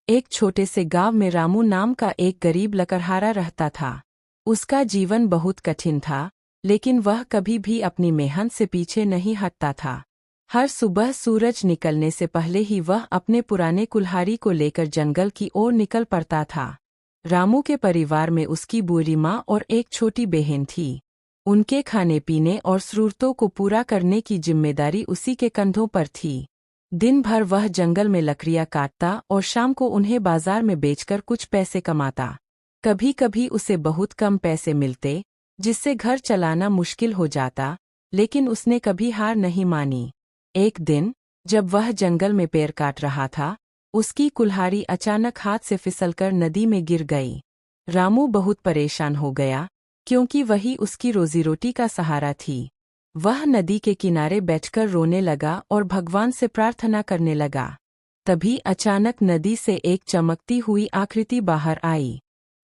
एक छोटे से गांव में रामू नाम का एक गरीब लकड़हारा रहता था। उसका जीवन बहुत कठिन था, लेकिन वह कभी भी अपनी मेहनत से पीछे नहीं हटता था। हर सुबह सूरज निकलने से पहले ही वह अपने पुराने कुल्हाड़ी को लेकर जंगल की ओर निकल पड़ता था। रामू के परिवार में उसकी बूढ़ी माँ और एक छोटी बहन थी। उनके खाने पीने और ज़रूरतों को पूरा करने की जिम्मेदारी उसी के कंधों पर थी। दिन भर वह जंगल में लकड़ियाँ काटता और शाम को उन्हें बाजार में बेचकर कुछ पैसे कमाता। कभी कभी उसे बहुत कम पैसे मिलते, जिससे घर चलाना मुश्किल हो जाता, लेकिन उसने कभी हार नहीं मानी। एक दिन, जब वह जंगल में पेड़ काट रहा था, उसकी कुल्हाड़ी अचानक हाथ से फिसलकर नदी में गिर गई। रामू बहुत परेशान हो गया, क्योंकि वही उसकी रोजी रोटी का सहारा थी। वह नदी के किनारे बैठकर रोने लगा और भगवान से प्रार्थना करने लगा। तभी अचानक नदी से एक चमकती हुई आकृति बाहर आई।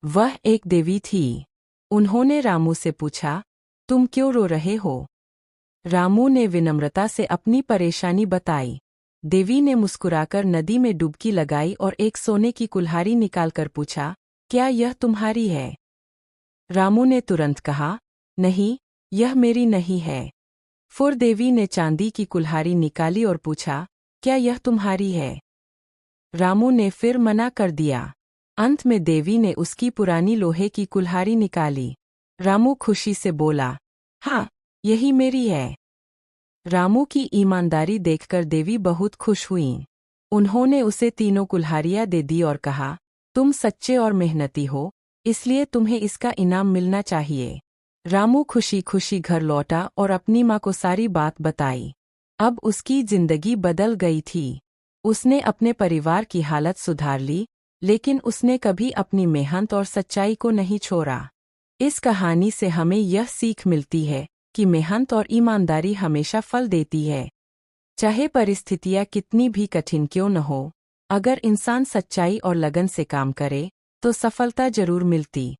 वह एक देवी थी। उन्होंने रामू से पूछा, तुम क्यों रो रहे हो? रामू ने विनम्रता से अपनी परेशानी बताई। देवी ने मुस्कुराकर नदी में डुबकी लगाई और एक सोने की कुल्हाड़ी निकालकर पूछा, क्या यह तुम्हारी है? रामू ने तुरंत कहा, नहीं, यह मेरी नहीं है। फिर देवी ने चांदी की कुल्हाड़ी निकाली और पूछा, क्या यह तुम्हारी है? रामू ने फिर मना कर दिया। अंत में देवी ने उसकी पुरानी लोहे की कुल्हाड़ी निकाली। रामू खुशी से बोला, हाँ, यही मेरी है। रामू की ईमानदारी देखकर देवी बहुत खुश हुईं। उन्होंने उसे तीनों कुल्हाड़ियाँ दे दी और कहा, तुम सच्चे और मेहनती हो, इसलिए तुम्हें इसका इनाम मिलना चाहिए। रामू खुशी खुशी घर लौटा और अपनी माँ को सारी बात बताई। अब उसकी जिंदगी बदल गई थी। उसने अपने परिवार की हालत सुधार ली, लेकिन उसने कभी अपनी मेहनत और सच्चाई को नहीं छोड़ा। इस कहानी से हमें यह सीख मिलती है कि मेहनत और ईमानदारी हमेशा फल देती है। चाहे परिस्थितियाँ कितनी भी कठिन क्यों न हो, अगर इंसान सच्चाई और लगन से काम करे, तो सफलता जरूर मिलती।